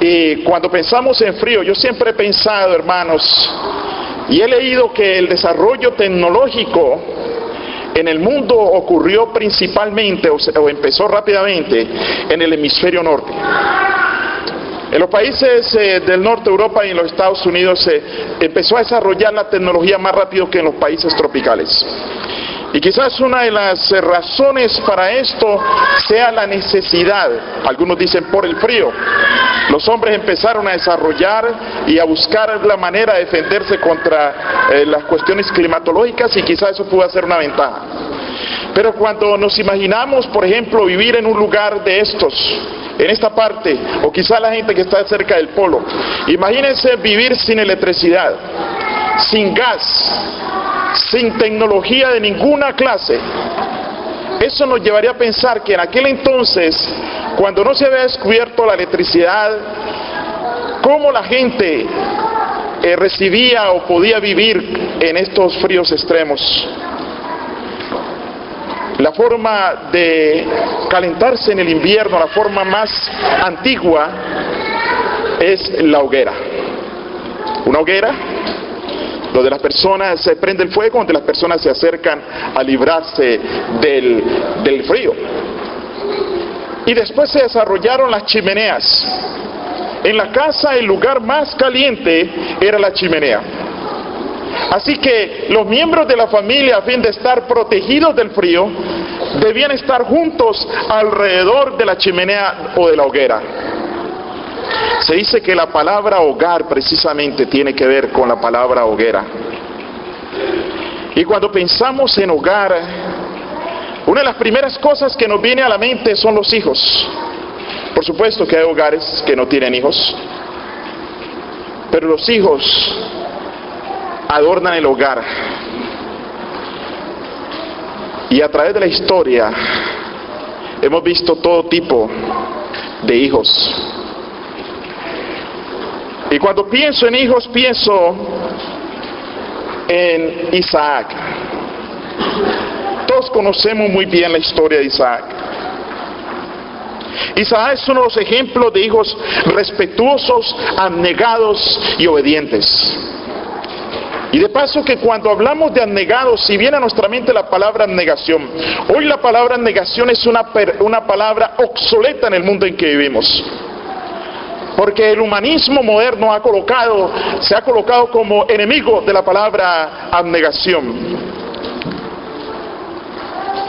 Y cuando pensamos en frío, yo siempre he pensado, hermanos, y he leído que el desarrollo tecnológico en el mundo ocurrió principalmente, o empezó rápidamente, en el hemisferio norte. En los países del norte de Europa y en los Estados Unidos se empezó a desarrollar la tecnología más rápido que en los países tropicales. Y quizás una de las razones para esto sea la necesidad, algunos dicen por el frío. Los hombres empezaron a desarrollar y a buscar la manera de defenderse contra las cuestiones climatológicas, y quizás eso pudo ser una ventaja. Pero cuando nos imaginamos, por ejemplo, vivir en un lugar de estos, en esta parte, o quizá la gente que está cerca del polo, imagínense vivir sin electricidad, sin gas, sin tecnología de ninguna clase. Eso nos llevaría a pensar que en aquel entonces, cuando no se había descubierto la electricidad, cómo la gente recibía o podía vivir en estos fríos extremos. La forma de calentarse en el invierno, la forma más antigua, es la hoguera. Una hoguera donde las personas se prende el fuego, donde las personas se acercan a librarse del frío. Y después se desarrollaron las chimeneas. En la casa el lugar más caliente era la chimenea. Así que los miembros de la familia, a fin de estar protegidos del frío, debían estar juntos alrededor de la chimenea o de la hoguera. Se dice que la palabra hogar precisamente tiene que ver con la palabra hoguera. Y cuando pensamos en hogar, una de las primeras cosas que nos viene a la mente son los hijos. Por supuesto que hay hogares que no tienen hijos, pero los hijos adornan el hogar. Y a través de la historia hemos visto todo tipo de hijos. Y cuando pienso en hijos, pienso en Isaac. Todos conocemos muy bien la historia de Isaac. Isaac es uno de los ejemplos de hijos respetuosos, abnegados y obedientes. Y de paso que cuando hablamos de abnegados, si viene a nuestra mente la palabra abnegación, hoy la palabra abnegación es una palabra obsoleta en el mundo en que vivimos. Porque el humanismo moderno se ha colocado como enemigo de la palabra abnegación.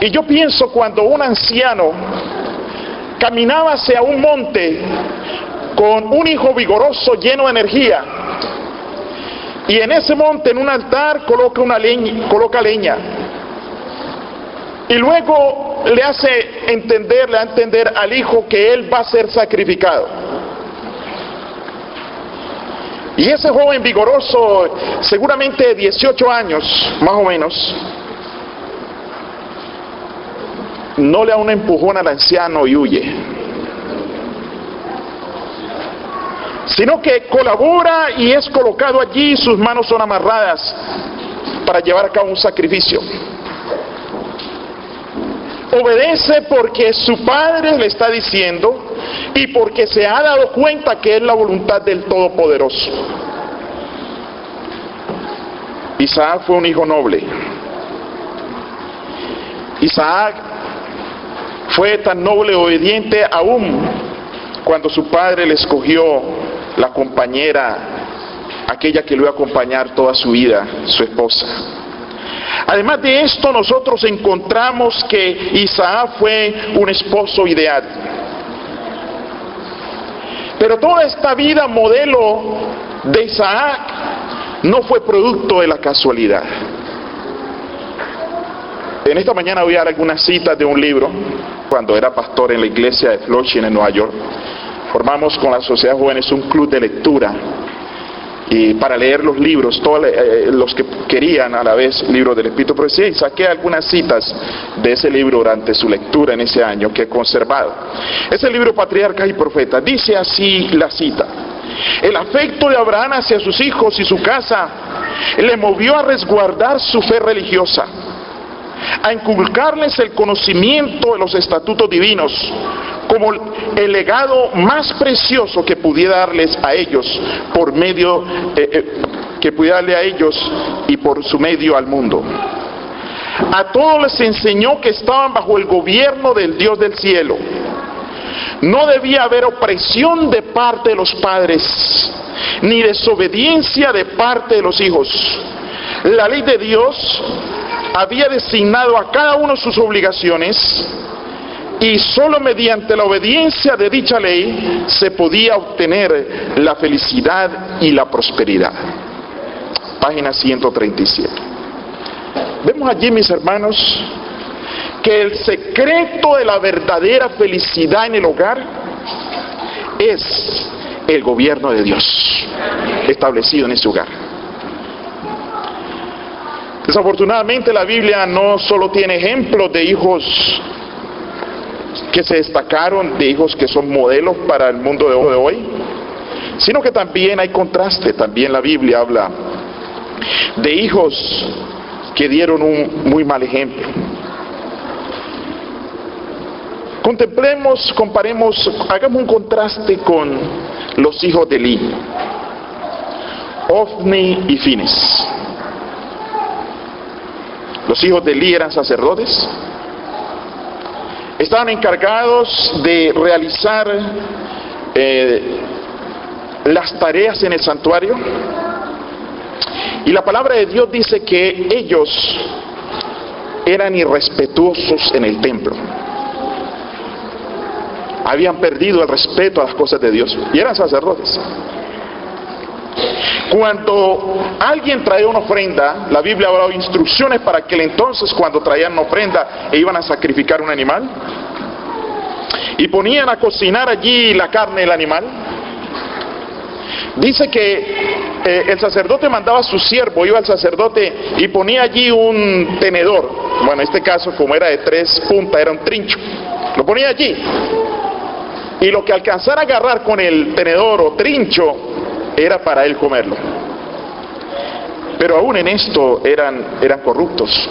Y yo pienso cuando un anciano caminaba hacia un monte con un hijo vigoroso lleno de energía, y en ese monte, en un altar, coloca leña, y luego le hace entender al hijo que él va a ser sacrificado. Y ese joven vigoroso, seguramente de 18 años, más o menos, no le da un empujón al anciano y huye, sino que colabora y es colocado allí, sus manos son amarradas para llevar a cabo un sacrificio. Obedece porque su padre le está diciendo y porque se ha dado cuenta que es la voluntad del Todopoderoso. Isaac fue un hijo noble. Isaac fue tan noble y obediente aún cuando su padre le escogió la compañera, aquella que lo iba a acompañar toda su vida, su esposa. Además de esto, nosotros encontramos que Isaac fue un esposo ideal. Pero toda esta vida modelo de Isaac no fue producto de la casualidad. En esta mañana voy a dar algunas citas de un libro. Cuando era pastor en la iglesia de Flushing en Nueva York, formamos con la Sociedad de Jóvenes un club de lectura y para leer los libros, todos los que querían a la vez libros del Espíritu Profecía, y saqué algunas citas de ese libro durante su lectura en ese año que he conservado. Ese libro, Patriarcas y Profetas, dice así la cita: el afecto de Abraham hacia sus hijos y su casa le movió a resguardar su fe religiosa, a inculcarles el conocimiento de los estatutos divinos, como el legado más precioso que pudiera darles a ellos por medio, que pudiera darle a ellos y por su medio al mundo. A todos les enseñó que estaban bajo el gobierno del Dios del cielo. No debía haber opresión de parte de los padres, ni desobediencia de parte de los hijos. La ley de Dios había designado a cada uno sus obligaciones, y solo mediante la obediencia de dicha ley se podía obtener la felicidad y la prosperidad. Página 137. Vemos allí, mis hermanos, que el secreto de la verdadera felicidad en el hogar es el gobierno de Dios establecido en ese hogar. Desafortunadamente la Biblia no solo tiene ejemplos de hijos que se destacaron, de hijos que son modelos para el mundo de hoy, sino que también hay contraste. También la Biblia habla de hijos que dieron un muy mal ejemplo. Contemplemos, comparemos, hagamos un contraste con los hijos de Elí, Ofni y Fines. Los hijos de Elí eran sacerdotes, estaban encargados de realizar las tareas en el santuario, y la palabra de Dios dice que ellos eran irrespetuosos en el templo. Habían perdido el respeto a las cosas de Dios y eran sacerdotes. Cuando alguien traía una ofrenda, la Biblia ha dado instrucciones para aquel entonces, cuando traían una ofrenda e iban a sacrificar un animal, y ponían a cocinar allí la carne del animal. Dice que el sacerdote mandaba a su siervo, iba al sacerdote y ponía allí un tenedor. Bueno, en este caso, como era de 3 puntas, era un trincho. Lo ponía allí, y lo que alcanzara a agarrar con el tenedor o trincho era para él comerlo. Pero aún en esto eran corruptos.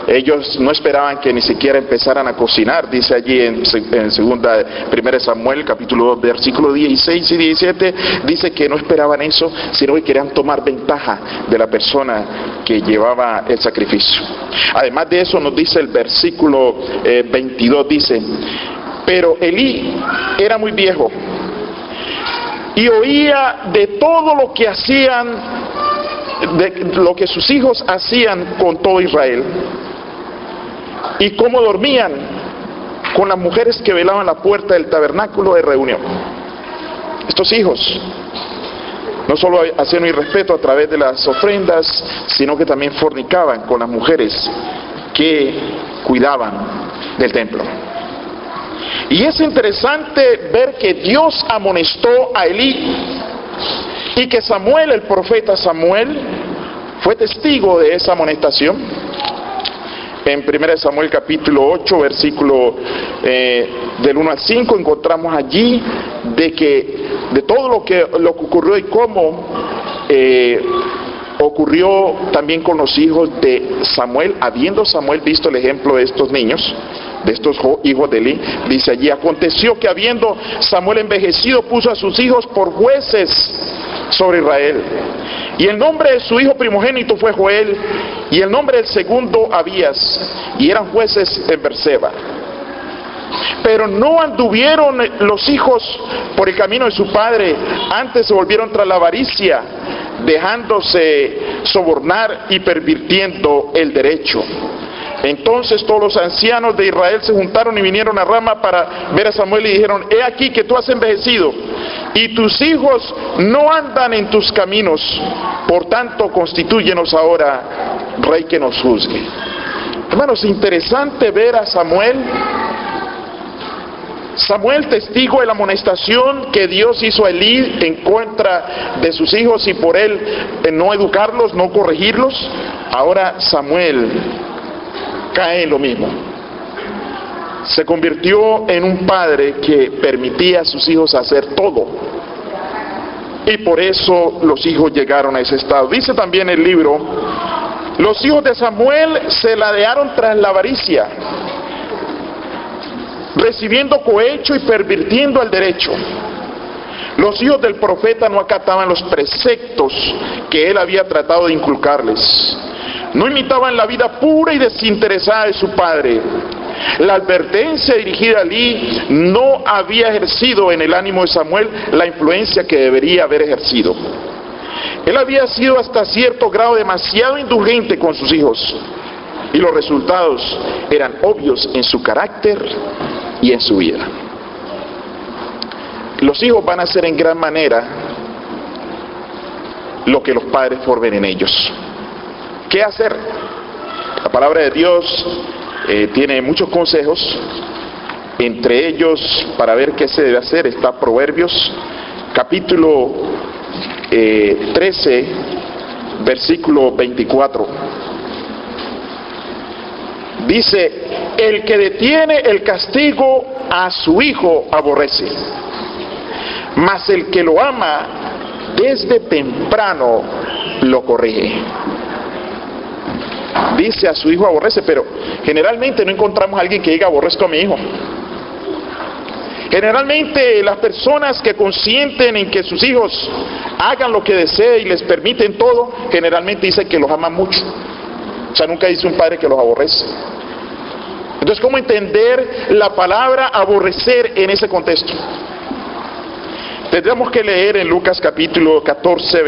Ellos no esperaban que ni siquiera empezaran a cocinar. Dice allí en 1 Samuel capítulo 2 versículos 16 y 17, dice que no esperaban eso, sino que querían tomar ventaja de la persona que llevaba el sacrificio. Además de eso, nos dice el versículo 22, dice: pero Elí era muy viejo y oía de todo lo que hacían, de lo que sus hijos hacían con todo Israel, y cómo dormían con las mujeres que velaban la puerta del tabernáculo de reunión. Estos hijos no solo hacían un irrespeto a través de las ofrendas, sino que también fornicaban con las mujeres que cuidaban del templo. Y es interesante ver que Dios amonestó a Elí, y que Samuel, el profeta Samuel, fue testigo de esa amonestación. En 1 Samuel capítulo 8, versículo del 1 al 5, encontramos allí de todo lo que ocurrió y cómo ocurrió también con los hijos de Samuel. Habiendo Samuel visto el ejemplo de estos niños, de estos hijos de Elí, dice allí: aconteció que habiendo Samuel envejecido, puso a sus hijos por jueces sobre Israel. Y el nombre de su hijo primogénito fue Joel, y el nombre del segundo Abías, y eran jueces en Berseba. Pero no anduvieron los hijos por el camino de su padre, antes se volvieron tras la avaricia, dejándose sobornar y pervirtiendo el derecho. Entonces todos los ancianos de Israel se juntaron y vinieron a Rama para ver a Samuel, y dijeron: he aquí que tú has envejecido y tus hijos no andan en tus caminos, por tanto constitúyenos ahora rey que nos juzgue. Hermanos, interesante ver a Samuel testigo de la amonestación que Dios hizo a Elí en contra de sus hijos, y por él no educarlos, no corregirlos. Ahora Samuel cae en lo mismo. Se convirtió en un padre que permitía a sus hijos hacer todo, y por eso los hijos llegaron a ese estado. Dice también el libro: los hijos de Samuel se ladearon tras la avaricia, recibiendo cohecho y pervirtiendo el derecho. Los hijos del profeta no acataban los preceptos que él había tratado de inculcarles. No imitaban la vida pura y desinteresada de su padre. La advertencia dirigida a Elí no había ejercido en el ánimo de Samuel la influencia que debería haber ejercido. Él había sido hasta cierto grado demasiado indulgente con sus hijos, y los resultados eran obvios en su carácter y en su vida. Los hijos van a hacer en gran manera lo que los padres formen en ellos. ¿Qué hacer? La palabra de Dios tiene muchos consejos. Entre ellos, para ver qué se debe hacer, está Proverbios, capítulo 13, versículo 24. Dice: el que detiene el castigo a su hijo aborrece, mas el que lo ama desde temprano lo corrige. Dice: a su hijo aborrece, pero generalmente no encontramos a alguien que diga aborrezco a mi hijo. Generalmente las personas que consienten en que sus hijos hagan lo que deseen y les permiten todo, generalmente dicen que los aman mucho. O sea, nunca dice un padre que los aborrece. Entonces, ¿cómo entender la palabra aborrecer en ese contexto? Tendríamos que leer en Lucas capítulo 14,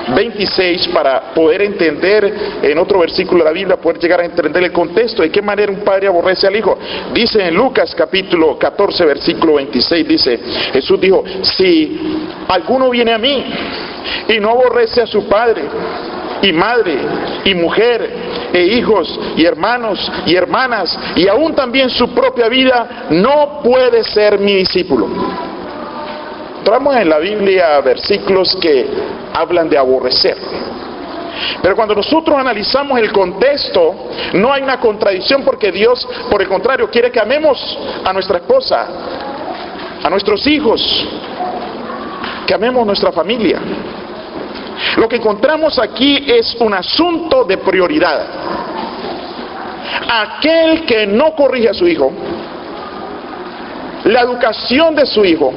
26 para poder entender en otro versículo de la Biblia, poder llegar a entender el contexto, de qué manera un padre aborrece al hijo. Dice en Lucas capítulo 14, versículo 26, dice, Jesús dijo: si alguno viene a mí y no aborrece a su padre y madre y mujer e hijos y hermanos y hermanas y aún también su propia vida, no puede ser mi discípulo. Encontramos en la Biblia versículos que hablan de aborrecer. Pero cuando nosotros analizamos el contexto, no hay una contradicción, porque Dios, por el contrario, quiere que amemos a nuestra esposa, a nuestros hijos, que amemos nuestra familia. Lo que encontramos aquí es un asunto de prioridad. Aquel que no corrige a su hijo, la educación de su hijo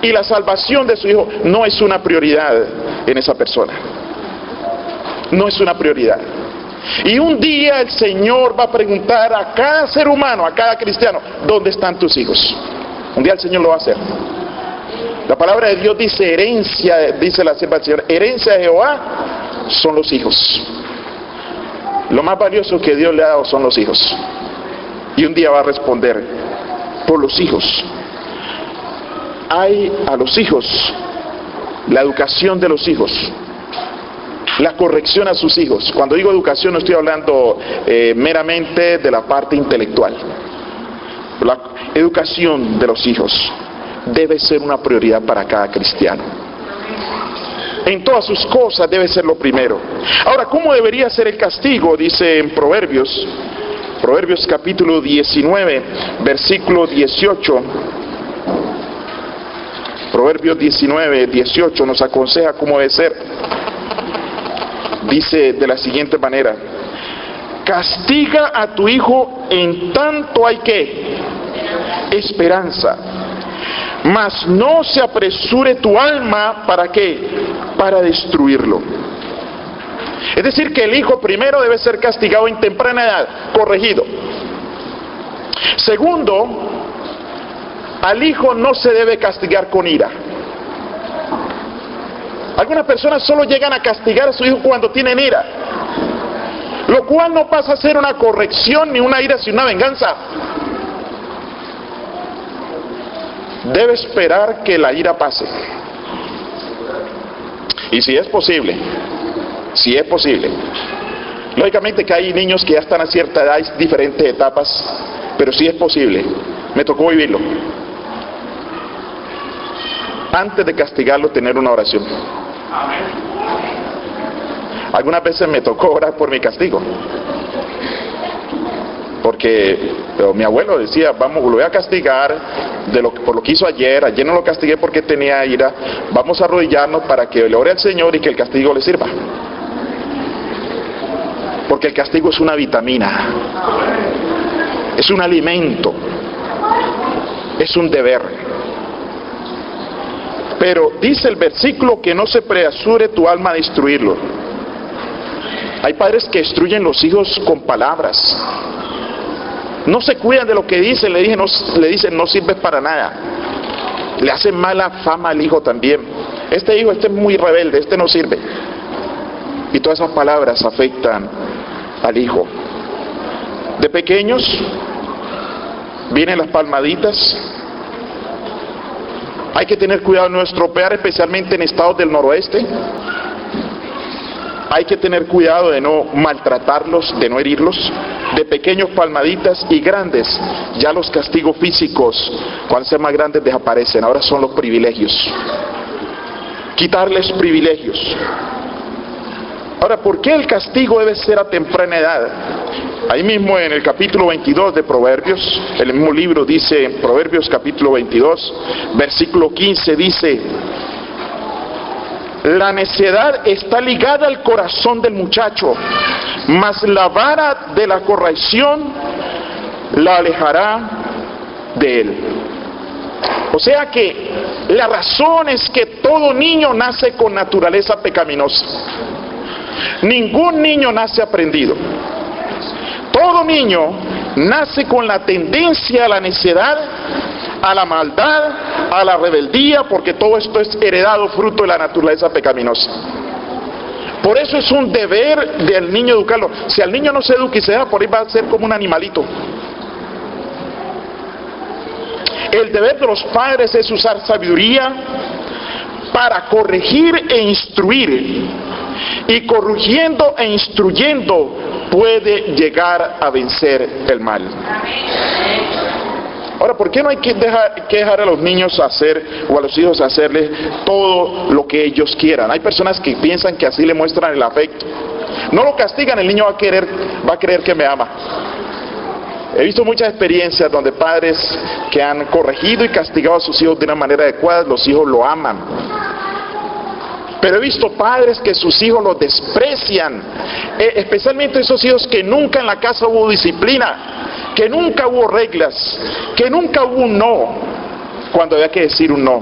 y la salvación de su hijo no es una prioridad en esa persona. No es una prioridad. Y un día el Señor va a preguntar a cada ser humano, a cada cristiano: ¿dónde están tus hijos? Un día el Señor lo va a hacer. La palabra de Dios dice herencia, dice la sierva del Señor, herencia de Jehová son los hijos. Lo más valioso que Dios le ha dado son los hijos. Y un día va a responder por los hijos. Hay a los hijos, la educación de los hijos, la corrección a sus hijos. Cuando digo educación no estoy hablando meramente de la parte intelectual. La educación de los hijos debe ser una prioridad para cada cristiano. En todas sus cosas debe ser lo primero. Ahora, ¿cómo debería ser el castigo? Dice en Proverbios capítulo 19, versículo 18. Proverbios 19, 18 nos aconseja cómo debe ser. Dice de la siguiente manera: castiga a tu hijo en tanto hay que esperanza, mas no se apresure tu alma. ¿Para qué? Para destruirlo. Es decir, que el hijo primero debe ser castigado en temprana edad, corregido. Segundo, al hijo no se debe castigar con ira. Algunas personas solo llegan a castigar a su hijo cuando tienen ira, lo cual no pasa a ser una corrección ni una ira, sino una venganza. Debe esperar que la ira pase. Y si es posible, lógicamente que hay niños que ya están a cierta edad, hay diferentes etapas, pero si es posible, me tocó vivirlo, antes de castigarlo, tener una oración. Algunas veces me tocó orar por mi castigo, porque mi abuelo decía: vamos, lo voy a castigar por lo que hizo ayer no lo castigué porque tenía ira, vamos a arrodillarnos para que le ore al Señor y que el castigo le sirva. Porque el castigo es una vitamina, es un alimento es un deber. Pero dice el versículo que no se apresure tu alma a destruirlo. Hay padres que destruyen los hijos con palabras. No se cuidan de lo que dicen, le dicen no sirves para nada. Le hacen mala fama al hijo también. Este hijo, este es muy rebelde, este no sirve. Y todas esas palabras afectan al hijo. De pequeños vienen las palmaditas. Hay que tener cuidado de no estropear, especialmente en estados del noroeste. Hay que tener cuidado de no maltratarlos, de no herirlos. De pequeños palmaditas y grandes, ya los castigos físicos, cuando sean más grandes, desaparecen. Ahora son los privilegios. Quitarles privilegios. Ahora, ¿por qué el castigo debe ser a temprana edad? Ahí mismo en el capítulo 22 de Proverbios, el mismo libro dice, en Proverbios capítulo 22, versículo 15, dice: la necedad está ligada al corazón del muchacho, mas la vara de la corrección la alejará de él. O sea que la razón es que todo niño nace con naturaleza pecaminosa. Ningún niño nace aprendido. Todo niño nace con la tendencia a la necedad, a la maldad, a la rebeldía, porque todo esto es heredado fruto de la naturaleza pecaminosa. Por eso es un deber del niño educarlo. Si al niño no se educa y se deja por ahí, va a ser como un animalito. El deber de los padres es usar sabiduría para corregir e instruir. Y corrigiendo e instruyendo puede llegar a vencer el mal. Ahora, ¿por qué no hay que dejar a los niños hacer o a los hijos hacerles todo lo que ellos quieran? Hay personas que piensan que así le muestran el afecto. No lo castigan, el niño va a creer que me ama. He visto muchas experiencias donde padres que han corregido y castigado a sus hijos de una manera adecuada, los hijos lo aman. Pero he visto padres que sus hijos los desprecian, especialmente esos hijos que nunca en la casa hubo disciplina, que nunca hubo reglas, que nunca hubo un no, cuando había que decir un no.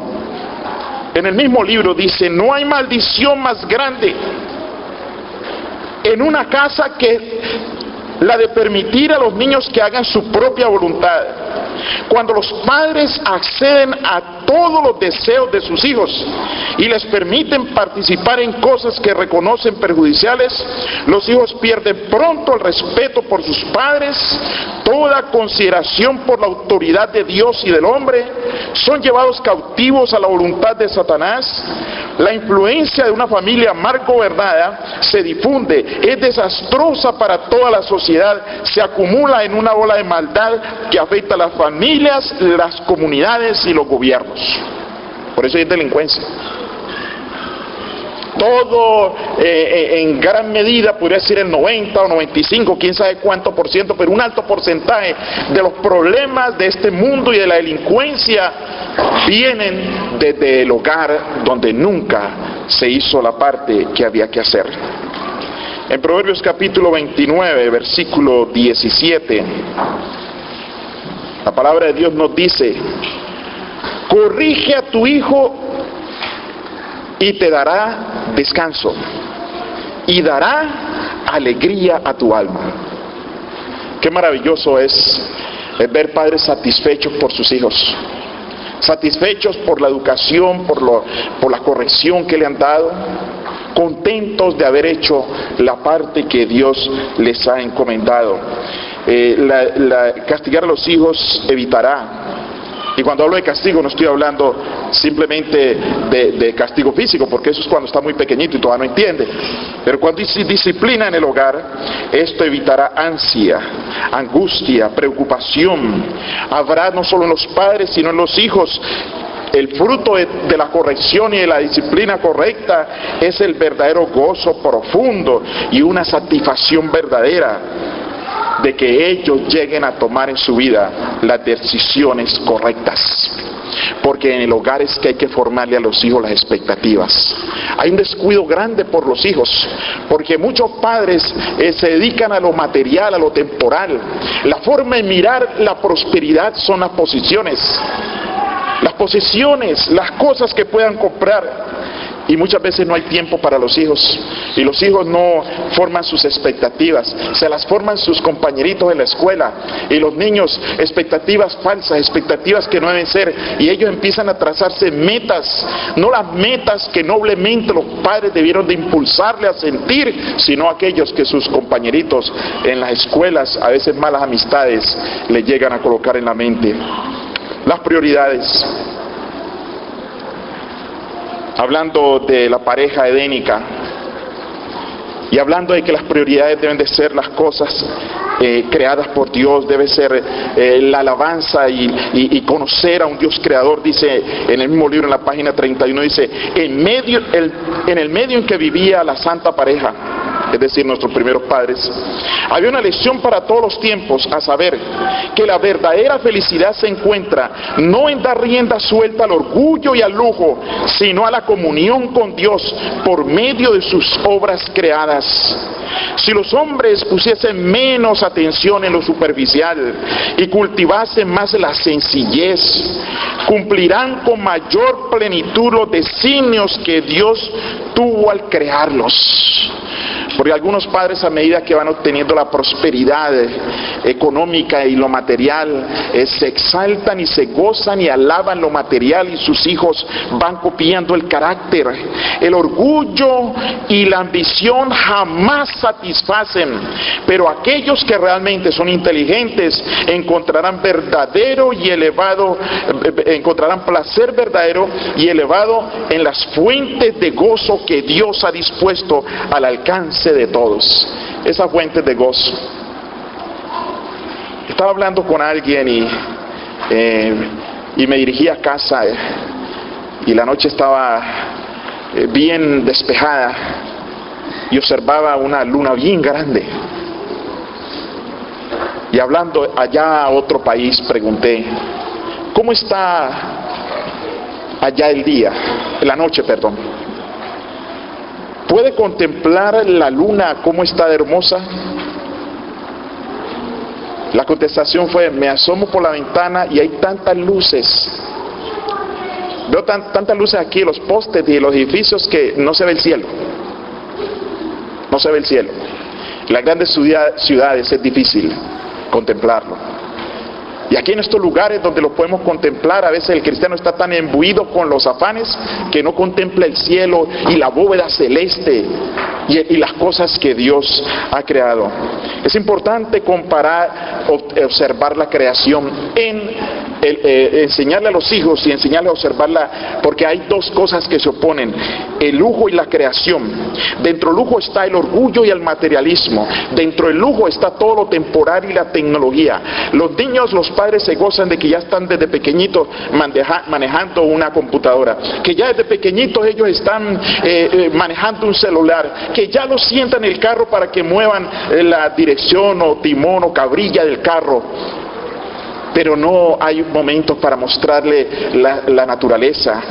En el mismo libro dice: no hay maldición más grande en una casa que la de permitir a los niños que hagan su propia voluntad. Cuando los padres acceden a todos los deseos de sus hijos y les permiten participar en cosas que reconocen perjudiciales, los hijos pierden pronto el respeto por sus padres, toda consideración por la autoridad de Dios y del hombre, son llevados cautivos a la voluntad de Satanás. La influencia de una familia mal gobernada se difunde, es desastrosa para toda la sociedad, se acumula en una bola de maldad que afecta a las familias, las comunidades y los gobiernos. Por eso hay delincuencia. Todo en gran medida, podría decir el 90 o 95, quién sabe cuánto por ciento, pero un alto porcentaje de los problemas de este mundo y de la delincuencia vienen desde el hogar, donde nunca se hizo la parte que había que hacer. En Proverbios capítulo 29, versículo 17, la palabra de Dios nos dice: corrige a tu hijo y te dará descanso, y dará alegría a tu alma. Qué maravilloso es ver padres satisfechos por sus hijos, satisfechos por la educación, por la corrección que le han dado, contentos de haber hecho la parte que Dios les ha encomendado. Castigar a los hijos evitará. Y cuando hablo de castigo no estoy hablando simplemente de castigo físico, porque eso es cuando está muy pequeñito y todavía no entiende. Pero cuando hay disciplina en el hogar, esto evitará ansia, angustia, preocupación. Habrá no solo en los padres, sino en los hijos. El fruto de la corrección y de la disciplina correcta es el verdadero gozo profundo y una satisfacción verdadera de que ellos lleguen a tomar en su vida las decisiones correctas. porque en el hogar es que hay que formarle a los hijos las expectativas. Hay un descuido grande por los hijos, porque muchos padres se dedican a lo material, a lo temporal. La forma de mirar la prosperidad son las posesiones, las cosas que puedan comprar. Y muchas veces no hay tiempo para los hijos, y los hijos no forman sus expectativas, se las forman sus compañeritos en la escuela, y los niños expectativas falsas, expectativas que no deben ser, y ellos empiezan a trazarse metas, no las metas que noblemente los padres debieron de impulsarle a sentir, sino aquellos que sus compañeritos en las escuelas, a veces malas amistades, le llegan a colocar en la mente. Las prioridades. Hablando de la pareja edénica y hablando de que las prioridades deben de ser las cosas creadas por Dios, debe ser la alabanza y conocer a un Dios creador. Dice en el mismo libro, en la página 31, dice, en el medio en que vivía la santa pareja, es decir, nuestros primeros padres, había una lección para todos los tiempos, a saber, que la verdadera felicidad se encuentra no en dar rienda suelta al orgullo y al lujo, sino a la comunión con Dios por medio de sus obras creadas. Si los hombres pusiesen menos atención en lo superficial y cultivasen más la sencillez, cumplirán con mayor plenitud los designios que Dios tuvo al crearlos. Porque algunos padres, a medida que van obteniendo la prosperidad económica y lo material, se exaltan y se gozan y alaban lo material, y sus hijos van copiando el carácter. El orgullo y la ambición jamás satisfacen, pero aquellos que realmente son inteligentes encontrarán placer verdadero y elevado en las fuentes de gozo que Dios ha dispuesto al alcance de todos. Esas fuentes de gozo. Estaba hablando con alguien y me dirigí a casa, y la noche estaba bien despejada y observaba una luna bien grande. Y hablando allá a otro país, pregunté, ¿cómo está allá el día? La noche, perdón. ¿Puede contemplar la luna cómo está de hermosa? La contestación fue, me asomo por la ventana y hay tantas luces. Veo tantas luces aquí en los postes y en los edificios que no se ve el cielo. No se ve el cielo. En las grandes ciudades es difícil contemplarlo. Y aquí en estos lugares donde lo podemos contemplar, a veces el cristiano está tan imbuido con los afanes que no contempla el cielo y la bóveda celeste y las cosas que Dios ha creado. Es importante observar la creación, enseñarle a los hijos y enseñarle a observarla, porque hay dos cosas que se oponen: el lujo y la creación. Dentro del lujo está el orgullo y el materialismo. Dentro del lujo está todo lo temporal y la tecnología. Los niños, los padres se gozan de que ya están desde pequeñitos manejando una computadora, que ya desde pequeñitos ellos están manejando un celular, que ya los sientan en el carro para que muevan la dirección o timón o cabrilla del carro. Pero no hay momentos para mostrarle la naturaleza,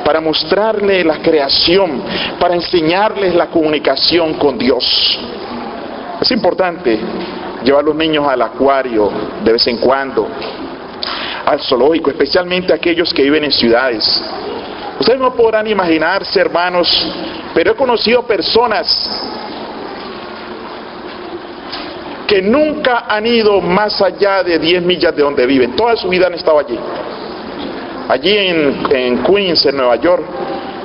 para mostrarle la creación, para enseñarles la comunicación con Dios. Es importante llevar a los niños al acuario de vez en cuando, al zoológico, especialmente aquellos que viven en ciudades. Ustedes no podrán imaginarse, hermanos, pero he conocido personas que nunca han ido más allá de 10 millas de donde viven. Toda su vida han estado allí. Allí en Queens, en Nueva York,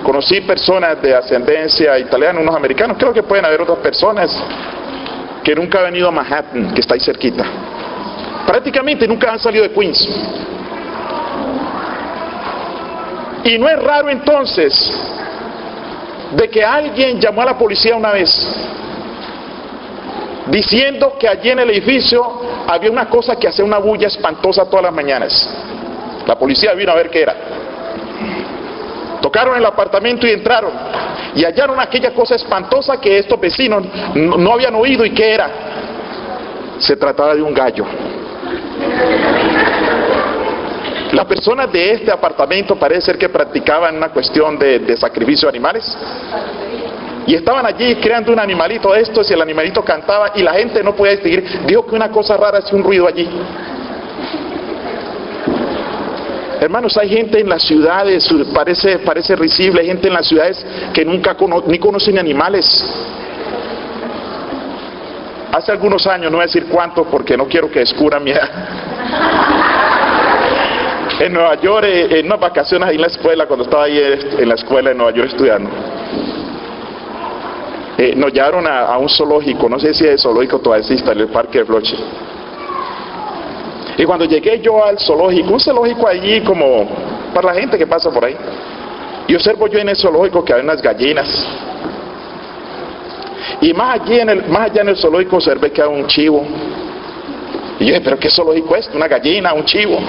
conocí personas de ascendencia italiana, unos americanos. Creo que pueden haber otras personas que nunca han venido a Manhattan, que está ahí cerquita. Prácticamente nunca han salido de Queens. Y no es raro entonces de que alguien llamó a la policía una vez diciendo que allí en el edificio había una cosa que hacía una bulla espantosa todas las mañanas. La policía vino a ver qué era. Tocaron el apartamento y entraron y hallaron aquella cosa espantosa que estos vecinos no habían oído. ¿Y qué era? Se trataba de un gallo. Las personas de este apartamento parece ser que practicaban una cuestión de sacrificio de animales. Y estaban allí creando un animalito de estos y el animalito cantaba y la gente no podía distinguir. Dijo que una cosa rara hacía un ruido allí. Hermanos, hay gente en las ciudades, parece risible, hay gente en las ciudades que ni conocen animales. Hace algunos años, no voy a decir cuántos porque no quiero que descubran mi edad. En Nueva York, en unas vacaciones ahí en la escuela, cuando estaba ahí en la escuela de Nueva York estudiando, nos llevaron a un zoológico, no sé si el zoológico todavía existe, en el parque de Bloche. Y cuando llegué yo al zoológico, un zoológico allí como para la gente que pasa por ahí, y observo yo en el zoológico que hay unas gallinas. Y más allá en el zoológico observé que hay un chivo. Y yo dije, ¿pero qué zoológico es? ¿Una gallina? ¿Un chivo?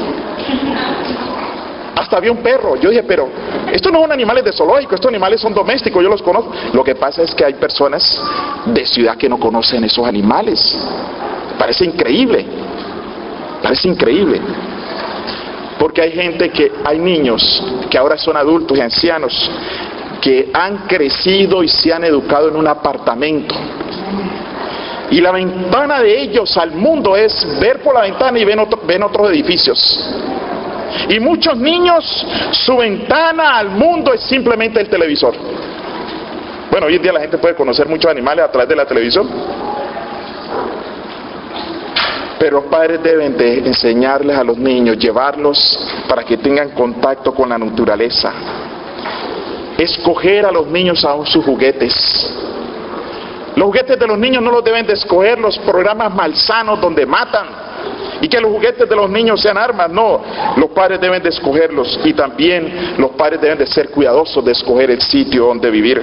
Hasta había un perro. Yo dije, pero estos no son animales de zoológico, estos animales son domésticos, yo los conozco. Lo que pasa es que hay personas de ciudad que no conocen esos animales. Parece increíble. Parece increíble. Porque hay niños que ahora son adultos y ancianos que han crecido y se han educado en un apartamento. Y la ventana de ellos al mundo es ver por la ventana y ven otros edificios. Y muchos niños, su ventana al mundo es simplemente el televisor. Bueno, hoy en día la gente puede conocer muchos animales a través de la televisión. Pero los padres deben de enseñarles a los niños, llevarlos para que tengan contacto con la naturaleza. Escoger a los niños aún sus juguetes. Los juguetes de los niños no los deben de escoger los programas malsanos donde matan y que los juguetes de los niños sean armas. No, los padres deben de escogerlos y también los padres deben de ser cuidadosos de escoger el sitio donde vivir.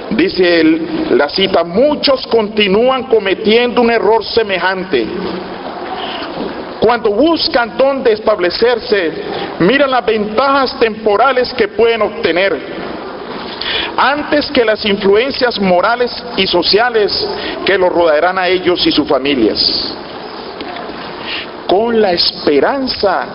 Dice la cita, muchos continúan cometiendo un error semejante. Cuando buscan dónde establecerse, miran las ventajas temporales que pueden obtener, antes que las influencias morales y sociales que los rodearán a ellos y sus familias. Con la esperanza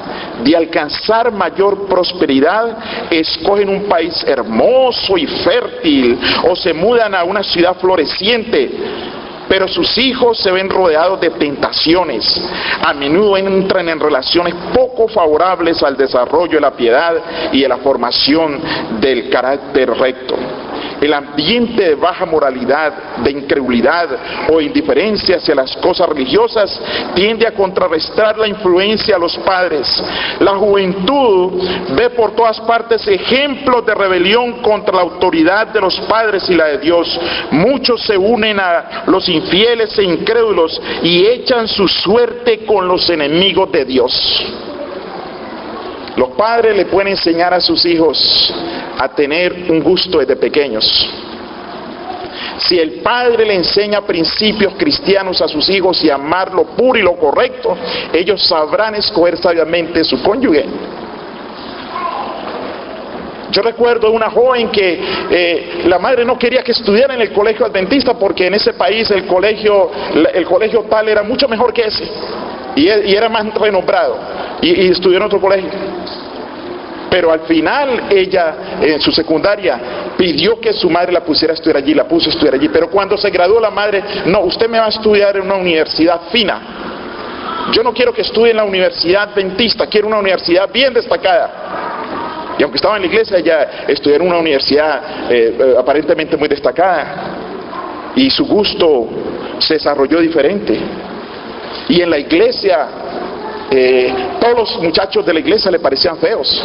de alcanzar mayor prosperidad, escogen un país hermoso y fértil o se mudan a una ciudad floreciente, pero sus hijos se ven rodeados de tentaciones. A menudo entran en relaciones poco favorables al desarrollo de la piedad y de la formación del carácter recto. El ambiente de baja moralidad, de incredulidad o indiferencia hacia las cosas religiosas tiende a contrarrestar la influencia de los padres. La juventud ve por todas partes ejemplos de rebelión contra la autoridad de los padres y la de Dios. Muchos se unen a los infieles e incrédulos y echan su suerte con los enemigos de Dios. Los padres le pueden enseñar a sus hijos a tener un gusto desde pequeños. Si el padre le enseña principios cristianos a sus hijos y amar lo puro y lo correcto, ellos sabrán escoger sabiamente su cónyuge. Yo recuerdo una joven que la madre no quería que estudiara en el colegio adventista porque en ese país el colegio tal era mucho mejor que ese y era más renombrado y estudió en otro colegio. Pero al final ella en su secundaria pidió que su madre la pusiera a estudiar allí, la puso a estudiar allí, pero cuando se graduó la madre, no, usted me va a estudiar en una universidad fina. Yo no quiero que estudie en la universidad adventista, quiero una universidad bien destacada. Y aunque estaba en la iglesia, ella estudió en una universidad aparentemente muy destacada. Y su gusto se desarrolló diferente. Y en la iglesia, todos los muchachos de la iglesia le parecían feos.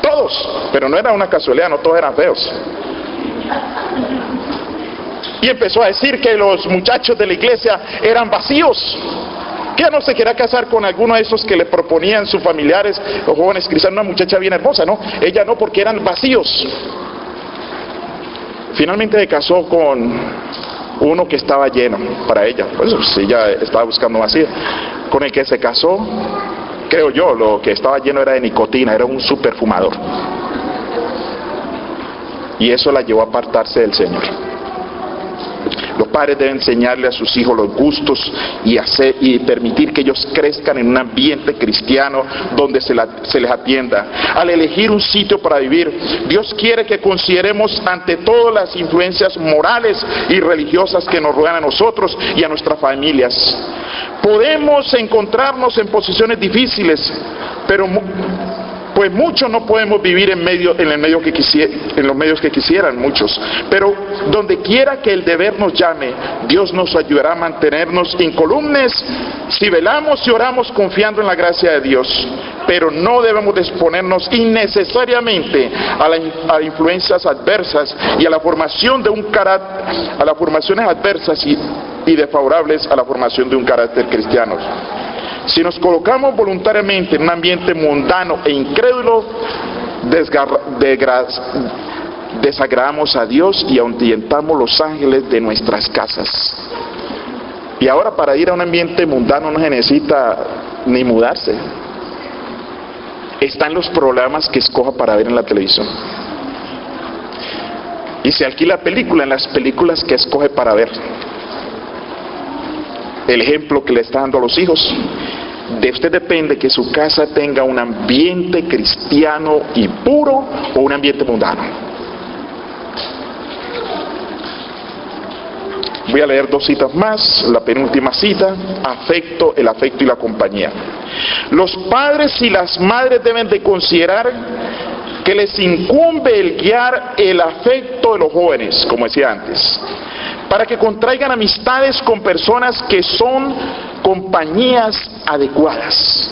Todos, pero no era una casualidad, no todos eran feos. Y empezó a decir que los muchachos de la iglesia eran vacíos, que no se quería casar con alguno de esos que le proponían sus familiares o jóvenes cristianos, una muchacha bien hermosa, no, ella no, porque eran vacíos. Finalmente se casó con uno que estaba lleno para ella, pues ella estaba buscando vacío. Con el que se casó, creo yo, lo que estaba lleno era de nicotina, era un super fumador. Y eso la llevó a apartarse del Señor. Los padres deben enseñarle a sus hijos los gustos y permitir que ellos crezcan en un ambiente cristiano donde se les atienda. Al elegir un sitio para vivir, Dios quiere que consideremos ante todo las influencias morales y religiosas que nos rodean a nosotros y a nuestras familias. Podemos encontrarnos en posiciones difíciles, pero pues muchos no podemos vivir en los medios que quisieran muchos, pero donde quiera que el deber nos llame, Dios nos ayudará a mantenernos incólumes si velamos y oramos confiando en la gracia de Dios. Pero no debemos exponernos innecesariamente a influencias adversas y a la formación de un carácter, a las formaciones adversas y desfavorables a la formación de un carácter cristiano. Si nos colocamos voluntariamente en un ambiente mundano e incrédulo, desagradamos a Dios y ahuyentamos los ángeles de nuestras casas. Y ahora, para ir a un ambiente mundano no se necesita ni mudarse. Están los programas que escoja para ver en la televisión. Y se alquila película en las películas que escoge para ver. El ejemplo que le está dando a los hijos. De usted depende que su casa tenga un ambiente cristiano y puro o un ambiente mundano. Voy a leer 2 citas más. La penúltima cita: el afecto y la compañía. Los padres y las madres deben de considerar que les incumbe el guiar el afecto de los jóvenes, como decía antes, para que contraigan amistades con personas que son compañías adecuadas.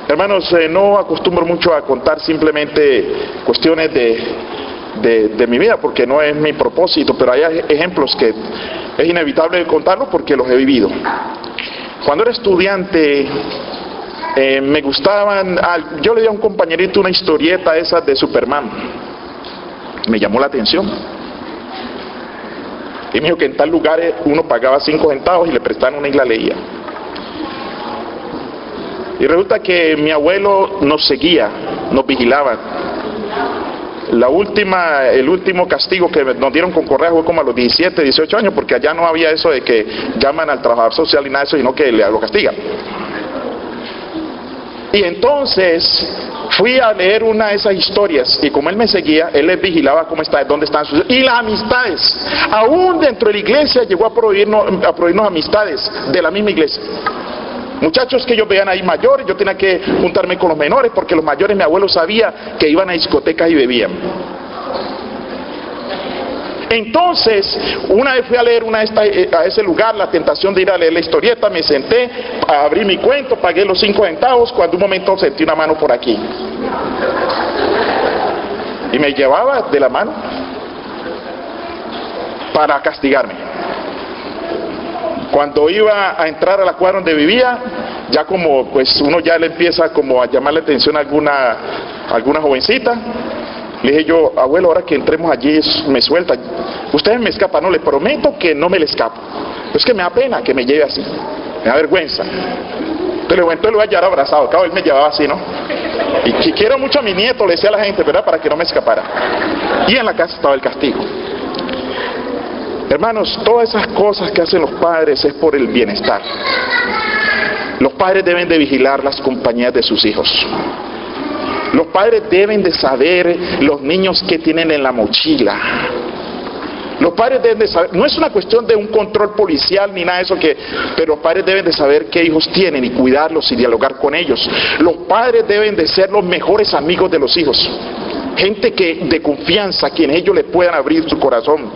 Hermanos, no acostumbro mucho a contar simplemente cuestiones de mi vida, porque no es mi propósito, pero hay ejemplos que es inevitable contarlos porque los he vivido. Cuando era estudiante, me gustaban, yo le di a un compañerito una historieta esa de Superman. Me llamó la atención. Y me dijo que en tal lugar uno pagaba 5 centavos y le prestaban una y la leía. Y resulta que mi abuelo nos seguía, nos vigilaba. El último castigo que nos dieron con correa fue como a los 17, 18 años, porque allá no había eso de que llaman al trabajador social y nada de eso, sino que lo castigan. Y entonces fui a leer una de esas historias, y como él me seguía, él les vigilaba dónde estaban sus... Y las amistades, aún dentro de la iglesia llegó a prohibirnos amistades de la misma iglesia. Muchachos que ellos veían ahí mayores, yo tenía que juntarme con los menores, porque los mayores, mi abuelo sabía que iban a discotecas y bebían. Entonces, una vez fui a leer a ese lugar, la tentación de ir a leer la historieta, me senté, abrí mi cuento, pagué los 5 centavos, cuando un momento sentí una mano por aquí. Y me llevaba de la mano para castigarme. Cuando iba a entrar a la cuadra donde vivía, ya como pues uno ya le empieza como a llamar la atención a alguna jovencita, le dije yo: abuelo, ahora que entremos allí me suelta, ustedes me escapan. No, le prometo que no me le escapo, es que me da pena que me lleve así, me da vergüenza. Entonces le voy a llevar abrazado, claro, él me llevaba así, ¿no? Y que quiero mucho a mi nieto, le decía a la gente, ¿verdad?, para que no me escapara. Y en la casa estaba el castigo. Hermanos, todas esas cosas que hacen los padres es por el bienestar. Los padres deben de vigilar las compañías de sus hijos. Los padres deben de saber los niños que tienen en la mochila. Los padres deben de saber, no es una cuestión de un control policial ni nada de eso, pero los padres deben de saber qué hijos tienen y cuidarlos y dialogar con ellos. Los padres deben de ser los mejores amigos de los hijos. Gente de confianza, a quienes ellos le puedan abrir su corazón.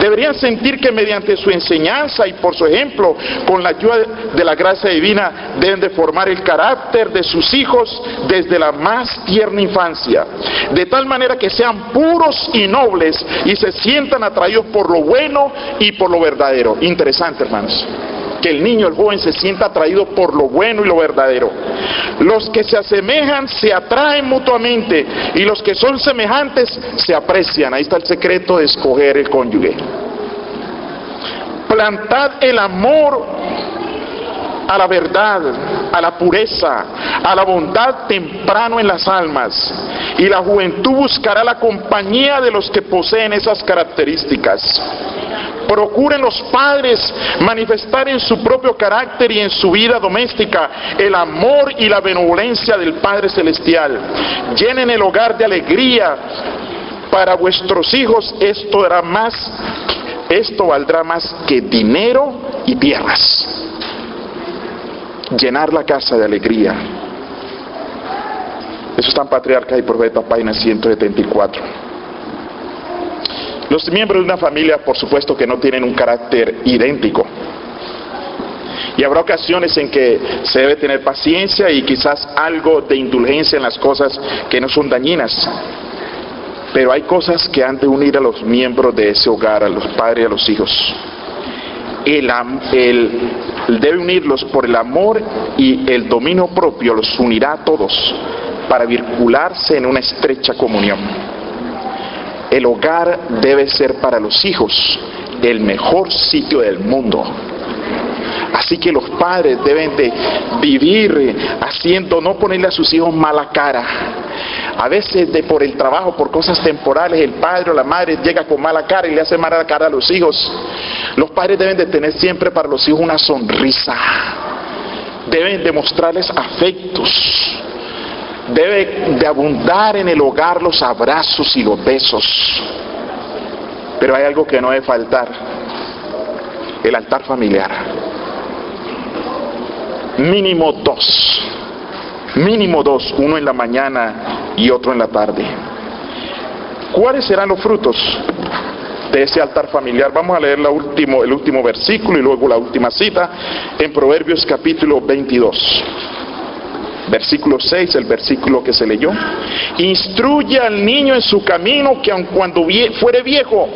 Deberían sentir que mediante su enseñanza y por su ejemplo, con la ayuda de la gracia divina, deben de formar el carácter de sus hijos desde la más tierna infancia, de tal manera que sean puros y nobles y se sientan atraídos por lo bueno y por lo verdadero. Interesante, hermanos, que el niño, el joven, se sienta atraído por lo bueno y lo verdadero. Los que se asemejan se atraen mutuamente, y los que son semejantes se aprecian. Ahí está el secreto de escoger el cónyuge. Plantad el amor a la verdad, a la pureza, a la bondad temprano en las almas, y la juventud buscará la compañía de los que poseen esas características. Procuren los padres manifestar en su propio carácter y en su vida doméstica el amor y la benevolencia del Padre Celestial. Llenen el hogar de alegría. Para vuestros hijos esto valdrá más que dinero y tierras. Llenar la casa de alegría. Eso está en Patriarca y Profeta, página 174. Los miembros de una familia, por supuesto, que no tienen un carácter idéntico. Y habrá ocasiones en que se debe tener paciencia y quizás algo de indulgencia en las cosas que no son dañinas. Pero hay cosas que han de unir a los miembros de ese hogar, a los padres y a los hijos. Debe unirlos por el amor, y el dominio propio los unirá a todos para vincularse en una estrecha comunión. El hogar debe ser para los hijos el mejor sitio del mundo. Así que los padres deben de vivir no ponerle a sus hijos mala cara. A veces por el trabajo, por cosas temporales, el padre o la madre llega con mala cara y le hace mala cara a los hijos. Los padres deben de tener siempre para los hijos una sonrisa. Deben de mostrarles afectos. Debe de abundar en el hogar los abrazos y los besos. Pero hay algo que no debe faltar: el altar familiar. Mínimo dos, uno en la mañana y otro en la tarde. ¿Cuáles serán los frutos de ese altar familiar? Vamos a leer el último versículo y luego la última cita en Proverbios capítulo 22. Versículo 6, el versículo que se leyó. Instruye al niño en su camino, que aun cuando fuere viejo,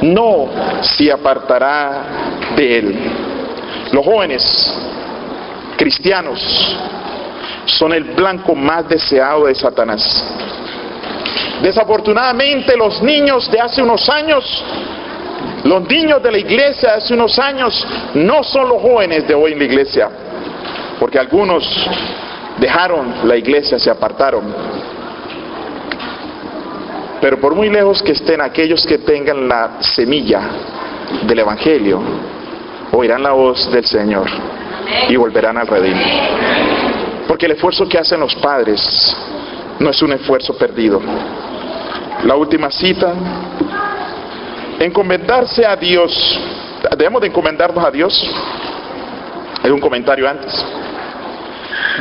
no se apartará de él. Los jóvenes cristianos son el blanco más deseado de Satanás. Desafortunadamente, los niños de hace unos años, los niños de la iglesia de hace unos años, no son los jóvenes de hoy en la iglesia, porque algunos dejaron la iglesia, se apartaron. Pero por muy lejos que estén aquellos que tengan la semilla del Evangelio, oirán la voz del Señor y volverán al redil. Porque el esfuerzo que hacen los padres no es un esfuerzo perdido. La última cita: encomendarse a Dios. Debemos de encomendarnos a Dios. Hay un comentario antes.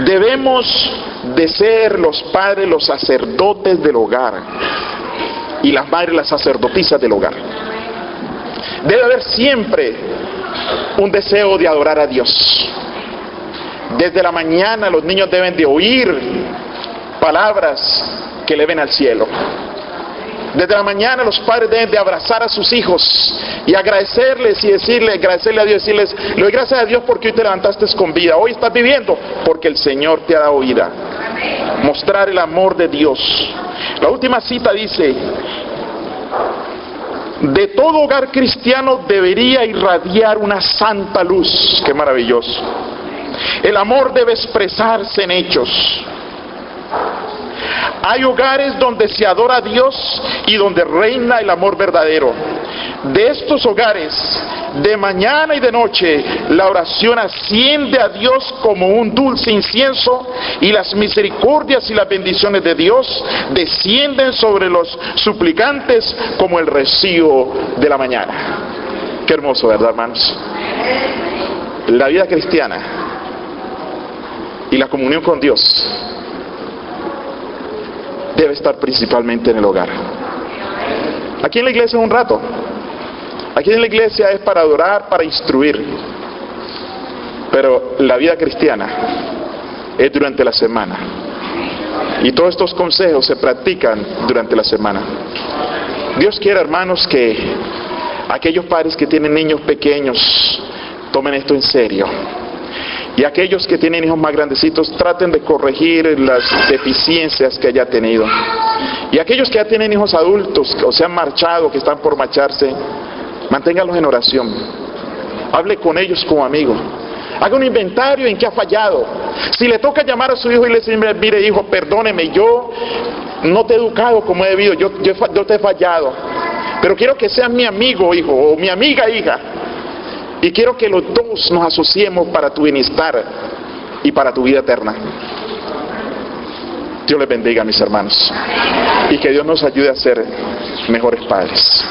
Debemos de ser los padres los sacerdotes del hogar y las madres las sacerdotisas del hogar. Debe haber siempre un deseo de adorar a Dios. Desde la mañana los niños deben de oír palabras que eleven al cielo. Desde la mañana los padres deben de abrazar a sus hijos y agradecerles y agradecerle a Dios, decirles: le doy gracias a Dios porque hoy te levantaste con vida, hoy estás viviendo porque el Señor te ha dado vida. Mostrar el amor de Dios. La última cita dice: de todo hogar cristiano debería irradiar una santa luz. ¡Qué maravilloso! El amor debe expresarse en hechos. Hay hogares donde se adora a Dios y donde reina el amor verdadero. De estos hogares, de mañana y de noche, la oración asciende a Dios como un dulce incienso, y las misericordias y las bendiciones de Dios descienden sobre los suplicantes como el rocío de la mañana. Qué hermoso, ¿verdad, hermanos? La vida cristiana y la comunión con Dios debe estar principalmente en el hogar. Aquí en la iglesia es un rato. Aquí en la iglesia es para adorar, para instruir. Pero la vida cristiana es durante la semana. Y todos estos consejos se practican durante la semana. Dios quiere, hermanos, que aquellos padres que tienen niños pequeños tomen esto en serio. Y aquellos que tienen hijos más grandecitos traten de corregir las deficiencias que haya tenido. Y aquellos que ya tienen hijos adultos o se han marchado, que están por marcharse, manténganlos en oración. Hable con ellos como amigo. haga un inventario en qué ha fallado. Si le toca llamar a su hijo y le dice, mire hijo, perdóneme, yo no te he educado como he debido, yo te he fallado, pero quiero que seas mi amigo hijo, o mi amiga hija, y quiero que los dos nos asociemos para tu bienestar y para tu vida eterna. Dios les bendiga, mis hermanos, y que Dios nos ayude a ser mejores padres.